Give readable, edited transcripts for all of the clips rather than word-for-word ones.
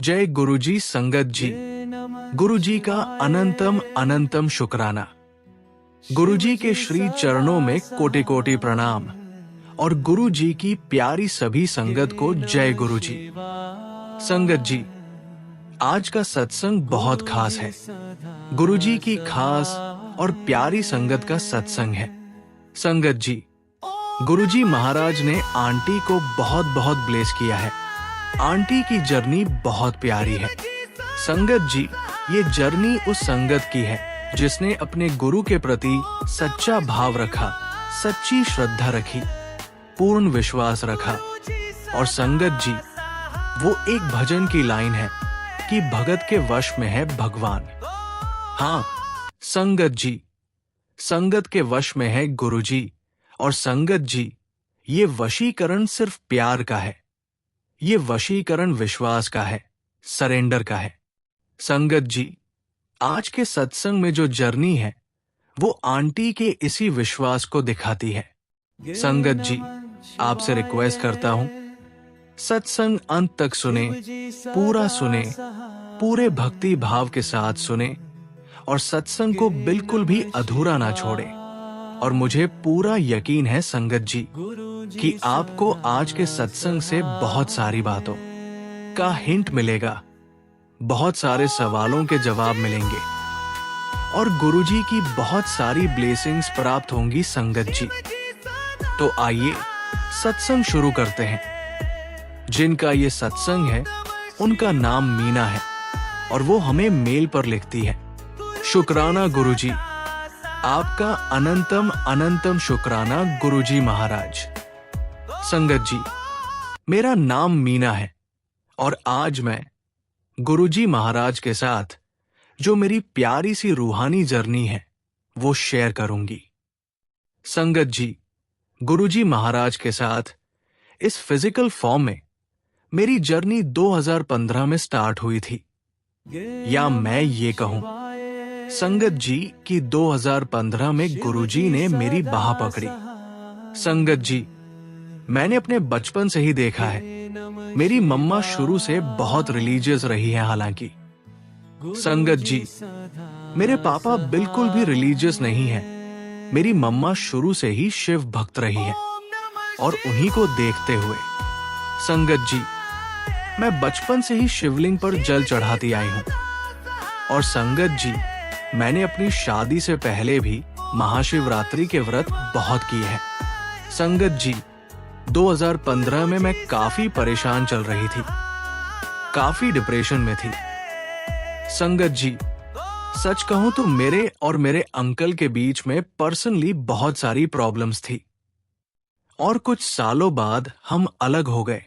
जय गुरुजी संगत जी। गुरुजी का अनंतम अनंतम शुक्राना। गुरुजी के श्री चरणों में कोटि कोटि प्रणाम और गुरुजी की प्यारी सभी संगत को जय गुरुजी। संगत जी, आज का सत्संग बहुत खास है। गुरुजी की खास और प्यारी संगत का सत्संग है। संगत जी, गुरुजी महाराज ने आंटी को बहुत बहुत ब्लेस किया है। आंटी की जर्नी बहुत प्यारी है। संगत जी, ये जर्नी उस संगत की है जिसने अपने गुरु के प्रति सच्चा भाव रखा, सच्ची श्रद्धा रखी, पूर्ण विश्वास रखा। और संगत जी, वो एक भजन की लाइन है कि भगत के वश में है भगवान। हाँ संगत जी, संगत के वश में है गुरुजी। और संगत जी, ये वशीकरण सिर्फ प्यार का है, ये वशीकरण विश्वास का है, सरेंडर का है। संगत जी, आज के सत्संग में जो जर्नी है वो आंटी के इसी विश्वास को दिखाती है। संगत जी, आपसे रिक्वेस्ट करता हूं, सत्संग अंत तक सुने, पूरा सुने, पूरे भक्ति भाव के साथ सुने और सत्संग को बिल्कुल भी अधूरा ना छोड़े। और मुझे पूरा यकीन है संगत जी कि आपको आज के सत्संग से बहुत सारी बातों का हिंट मिलेगा, बहुत सारे सवालों के जवाब मिलेंगे और गुरुजी की बहुत सारी ब्लेसिंग्स प्राप्त होंगी संगत जी। तो आइए सत्संग शुरू करते हैं। जिनका ये सत्संग है उनका नाम मीना है और वो हमें मेल पर लिखती है, शुक्राना गुरुजी, आपका अनंतम अनंतम शुक्राना गुरुजी महाराज। संगत जी, मेरा नाम मीना है और आज मैं गुरुजी महाराज के साथ जो मेरी प्यारी सी रूहानी जर्नी है वो शेयर करूंगी। संगत जी, गुरुजी महाराज के साथ इस फिजिकल फॉर्म में मेरी जर्नी 2015 में स्टार्ट हुई थी, या मैं ये कहूं संगत जी कि 2015 में गुरुजी ने मेरी बाह पकड़ी। संगत जी, मैंने अपने बचपन से ही देखा है, मेरी मम्मा शुरू से बहुत रिलीजियस रही है। हालांकि संगत जी, मेरे पापा बिल्कुल भी रिलीजियस नहीं है। मेरी मम्मा शुरू से ही शिव भक्त रही है और उन्हीं को देखते हुए संगत जी, मैं बचपन से ही शिवलिंग पर जल चढ़ाती आई हूं। और संगत जी, मैंने अपनी शादी से पहले भी महाशिवरात्रि के व्रत बहुत किए हैं। संगत जी, 2015 में मैं काफी परेशान चल रही थी, काफी डिप्रेशन में थी। संगत जी, सच कहूं तो मेरे और मेरे अंकल के बीच में पर्सनली बहुत सारी प्रॉब्लम्स थी और कुछ सालों बाद हम अलग हो गए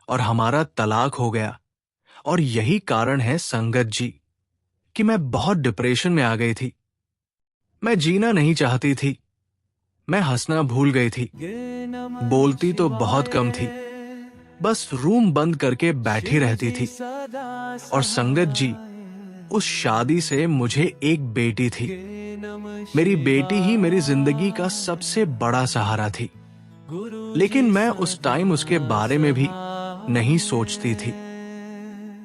और हमारा तलाक हो गया। और यही कारण है संगत जी कि मैं बहुत डिप्रेशन में आ गई थी। मैं जीना नहीं चाहती थी, मैं हंसना भूल गई थी, बोलती तो बहुत कम थी, बस रूम बंद करके बैठी रहती थी। और संगत जी, उस शादी से मुझे एक बेटी थी। मेरी बेटी ही मेरी जिंदगी का सबसे बड़ा सहारा थी, लेकिन मैं उस टाइम उसके बारे में भी नहीं सोचती थी।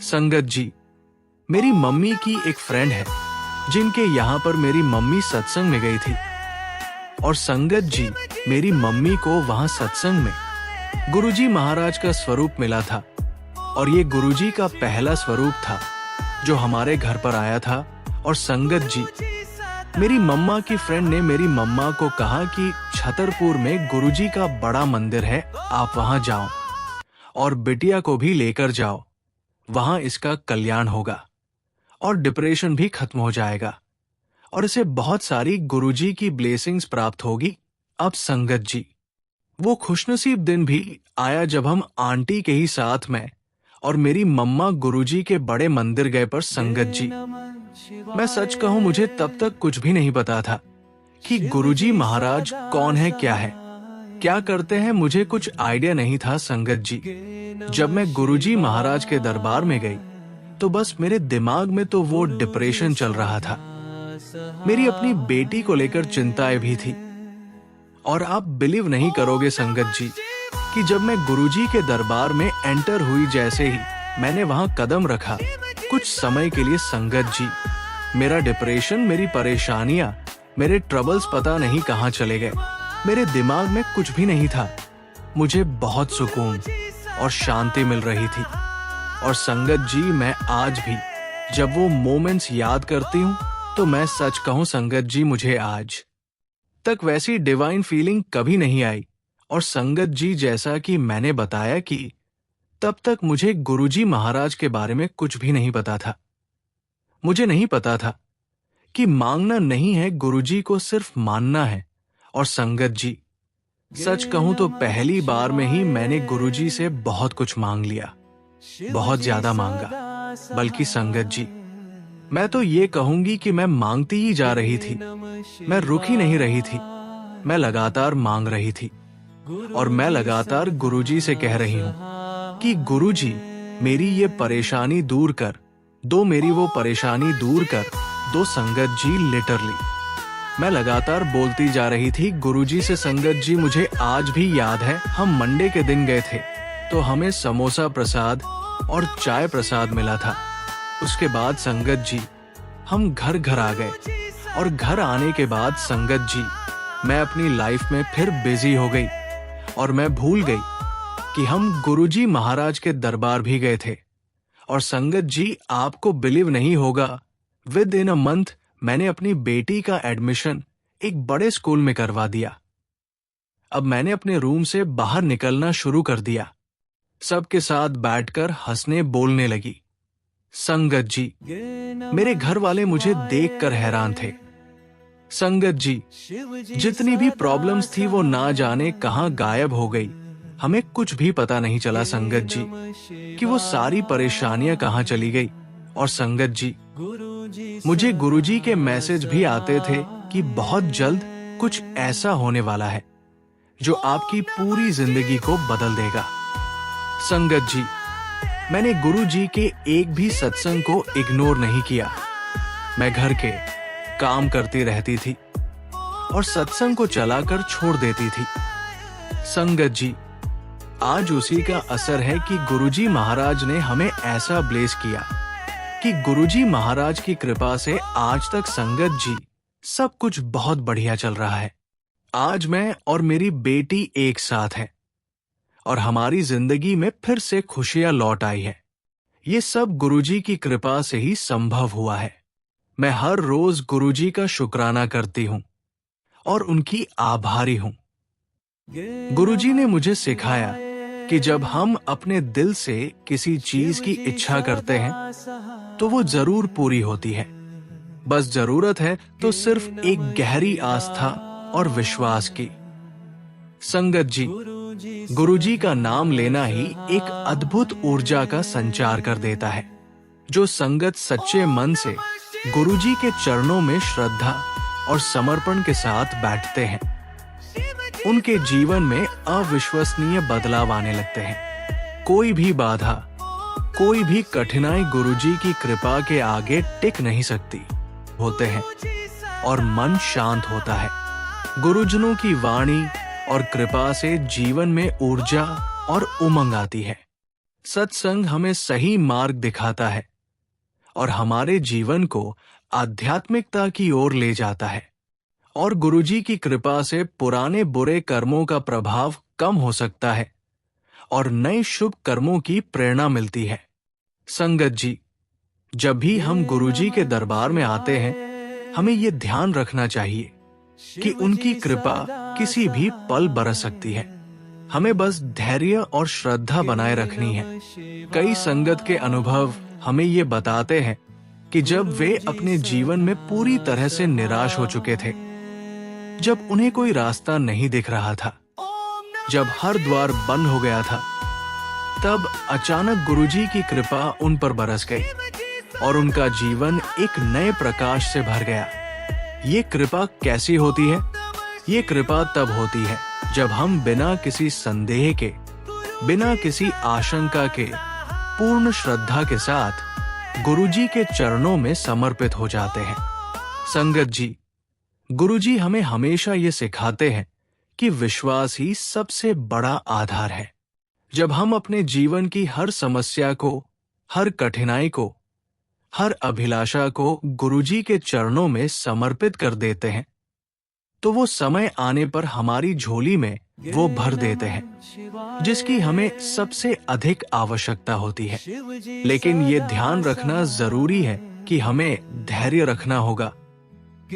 संगत जी, मेरी मम्मी की एक फ्रेंड है जिनके यहाँ पर मेरी मम्मी सत्संग में गई थी। और संगत जी, मेरी मम्मी को वहां सत्संग में गुरुजी महाराज का स्वरूप मिला था और ये गुरुजी का पहला स्वरूप था जो हमारे घर पर आया था। और संगत जी, मेरी मम्मा की फ्रेंड ने मेरी मम्मा को कहा कि छतरपुर में गुरुजी का बड़ा मंदिर है, आप वहां जाओ और बिटिया को भी लेकर जाओ, वहां इसका कल्याण होगा और डिप्रेशन भी खत्म हो जाएगा और इसे बहुत सारी गुरुजी की ब्लेसिंग्स प्राप्त होगी। अब संगत जी, वो खुशनसीब दिन भी आया जब हम आंटी के ही साथ में और मेरी मम्मा गुरुजी के बड़े मंदिर गए। पर संगत जी, मैं सच कहूं, मुझे तब तक कुछ भी नहीं पता था कि गुरुजी महाराज कौन है, क्या है, क्या करते हैं, मुझे कुछ आइडिया नहीं था। संगत जी, जब मैं गुरुजी महाराज के दरबार में गई तो बस मेरे दिमाग में तो वो डिप्रेशन चल रहा था, मेरी अपनी बेटी को लेकर चिंताएं भी थी। और आप बिलीव नहीं करोगे संगत जी कि जब मैं गुरुजी के दरबार में एंटर हुई जैसे ही मैंने वहां कदम रखा। कुछ समय के लिए संगत जी, मेरा डिप्रेशन, मेरी परेशानियां, मेरे ट्रबल्स पता नहीं कहां चले गए। मेरे दिमाग में कुछ भी नहीं था। मुझे बहुत सुकून और शांति मिल रही थी। और संगत जी, मैं आज भी जब वो मोमेंट्स याद करती हूँ तो मैं सच कहूँ संगत जी, मुझे आज तक वैसी डिवाइन फीलिंग कभी नहीं आई। और संगत जी, जैसा कि मैंने बताया कि तब तक मुझे गुरुजी महाराज के बारे में कुछ भी नहीं पता था। मुझे नहीं पता था कि मांगना नहीं है, गुरुजी को सिर्फ मानना है। और संगत जी, सच कहूं तो पहली बार में ही मैंने गुरुजी से बहुत कुछ मांग लिया, बहुत ज्यादा मांगा। बल्कि संगत जी, मैं तो ये कहूंगी कि मैं मांगती ही जा रही थी, मैं रुक ही नहीं रही थी। मैं लगातार मांग रही थी और मैं लगातार गुरुजी से कह रही हूं कि गुरुजी, मेरी ये परेशानी दूर कर दो, मेरी वो परेशानी दूर कर दो। संगत जी, लिटरली मैं लगातार बोलती जा रही थी गुरुजी से। संगत जी, मुझे आज भी याद है, हम मंडे के दिन गए थे तो हमें समोसा प्रसाद और चाय प्रसाद मिला था। उसके बाद संगत जी, हम घर आ गए। और घर आने के बाद संगत जी, मैं अपनी लाइफ में फिर बिजी हो गई और मैं भूल गई कि हम गुरुजी महाराज के दरबार भी गए थे। और संगत जी, आपको बिलीव नहीं होगा, विद इन अ मंथ मैंने अपनी बेटी का एडमिशन एक बड़े स्कूल में करवा दिया। अब मैंने अपने रूम से बाहर निकलना शुरू कर दिया। सबके साथ बैठकर हंसने बोलने लगी। संगत जी, मेरे घर वाले मुझे देखकर हैरान थे। संगत जी, जितनी भी प्रॉब्लम्स थी वो ना जाने कहां गायब हो गई। हमें कुछ भी पता नहीं चला संगत जी कि वो सारी परेशानियां कहां चली गई। और संगत जी, मुझे गुरुजी के मैसेज भी आते थे कि बहुत जल्द कुछ ऐसा होने वाला है जो आपकी पूरी जिंदगी को बदल देगा। संगत जी, मैंने गुरुजी के एक भी सत्संग को इग्नोर नहीं किया। मैं घर के काम करती रहती थी और सत्संग को चलाकर छोड़ देती थी। संगत जी, आज उसी का असर है कि गुरुजी महाराज ने हमें ऐसा ब्लेस किया कि गुरुजी महाराज की कृपा से आज तक संगत जी सब कुछ बहुत बढ़िया चल रहा है। आज मैं और मेरी बेटी एक साथ हैं और हमारी जिंदगी में फिर से खुशियां लौट आई है। ये सब गुरुजी की कृपा से ही संभव हुआ है। मैं हर रोज गुरुजी का शुक्राना करती हूँ और उनकी आभारी हूँ। गुरुजी ने मुझे सिखाया कि जब हम अपने दिल से किसी चीज की इच्छा करते हैं तो वो जरूर पूरी होती है। बस जरूरत है तो सिर्फ एक गहरी आस्था और विश्वास की। संगत जी, गुरुजी का नाम लेना ही एक अद्भुत ऊर्जा का संचार कर देता है। जो संगत सच्चे मन से गुरुजी के चरणों में श्रद्धा और समर्पण के साथ बैठते हैं, उनके जीवन में अविश्वसनीय बदलाव आने लगते हैं। कोई भी बाधा, कोई भी कठिनाई गुरुजी की कृपा के आगे टिक नहीं सकती होते हैं और मन शांत होता है। गुरुजनों की वाणी और कृपा से जीवन में ऊर्जा और उमंग आती है। सत्संग हमें सही मार्ग दिखाता है और हमारे जीवन को आध्यात्मिकता की ओर ले जाता है। और गुरुजी की कृपा से पुराने बुरे कर्मों का प्रभाव कम हो सकता है और नए शुभ कर्मों की प्रेरणा मिलती है। संगत जी, जब भी हम गुरुजी के दरबार में आते हैं, हमें ये ध्यान रखना चाहिए कि उनकी कृपा किसी भी पल बरस सकती है। हमें बस धैर्य और श्रद्धा बनाए रखनी है। कई संगत के अनुभव हमें ये बताते हैं कि जब वे अपने जीवन में पूरी तरह से निराश हो चुके थे, जब उन्हें कोई रास्ता नहीं दिख रहा था, जब हर द्वार बंद हो गया था, तब अचानक गुरुजी की कृपा उन पर बरस गई और उनका जीवन एक नए प्रकाश से भर गया। ये कृपा कैसी होती है? ये कृपा तब होती है जब हम बिना किसी संदेह के, बिना किसी आशंका के, पूर्ण श्रद्धा के साथ गुरुजी के चरणों में समर्पित हो जाते हैं। संगत जी, गुरुजी हमें हमेशा ये सिखाते हैं कि विश्वास ही सबसे बड़ा आधार है। जब हम अपने जीवन की हर समस्या को हर कठिनाई को, हर अभिलाषा को गुरुजी के चरणों में समर्पित कर देते हैं, तो वो समय आने पर हमारी झोली में वो भर देते हैं जिसकी हमें सबसे अधिक आवश्यकता होती है। लेकिन ये ध्यान रखना जरूरी है कि हमें धैर्य रखना होगा,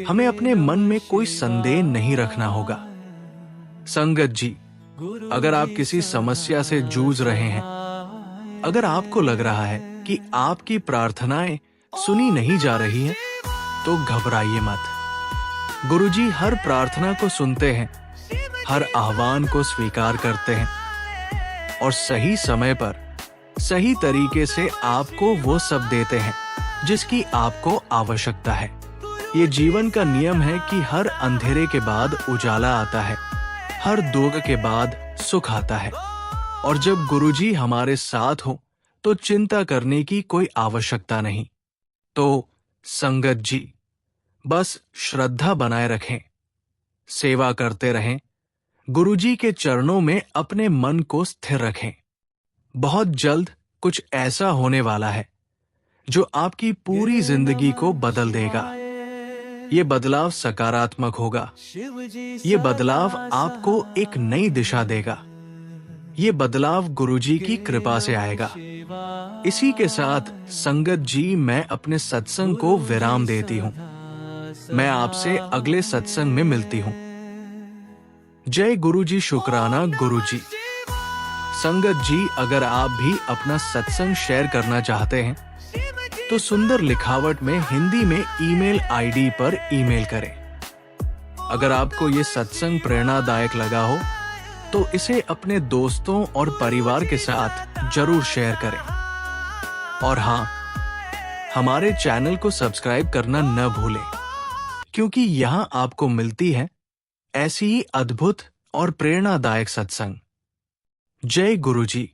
हमें अपने मन में कोई संदेह नहीं रखना होगा। संगत जी, अगर आप किसी समस्या से जूझ रहे हैं, अगर आपको लग रहा है कि आपकी प्रार्थनाएं सुनी नहीं जा रही हैं, तो घबराइए मत। गुरुजी हर प्रार्थना को सुनते हैं, हर आह्वान को स्वीकार करते हैं और सही समय पर सही तरीके से आपको वो सब देते हैं जिसकी आपको आवश्यकता है। ये जीवन का नियम है कि हर अंधेरे के बाद उजाला आता है, हर दुख के बाद सुख आता है, और जब गुरुजी हमारे साथ हो तो चिंता करने की कोई आवश्यकता नहीं। तो संगत जी, बस श्रद्धा बनाए रखें, सेवा करते रहें, गुरुजी के चरणों में अपने मन को स्थिर रखें। बहुत जल्द कुछ ऐसा होने वाला है जो आपकी पूरी जिंदगी को बदल देगा। ये बदलाव सकारात्मक होगा, ये बदलाव आपको एक नई दिशा देगा, ये बदलाव गुरुजी की कृपा से आएगा। इसी के साथ संगत जी, मैं अपने सत्संग को विराम देती हूँ। मैं आपसे अगले सत्संग में मिलती हूँ। जय गुरुजी, शुक्राना गुरुजी। संगत जी, अगर आप भी अपना सत्संग शेयर करना चाहते हैं तो सुंदर लिखावट में हिंदी में ईमेल आईडी पर ईमेल करें। अगर आपको ये सत्संग प्रेरणादायक लगा हो तो इसे अपने दोस्तों और परिवार के साथ जरूर शेयर करें। और हाँ, हमारे चैनल को सब्सक्राइब करना न भूलें, क्योंकि यहाँ आपको मिलती है ऐसी ही अद्भुत और प्रेरणादायक सत्संग। जय गुरुजी।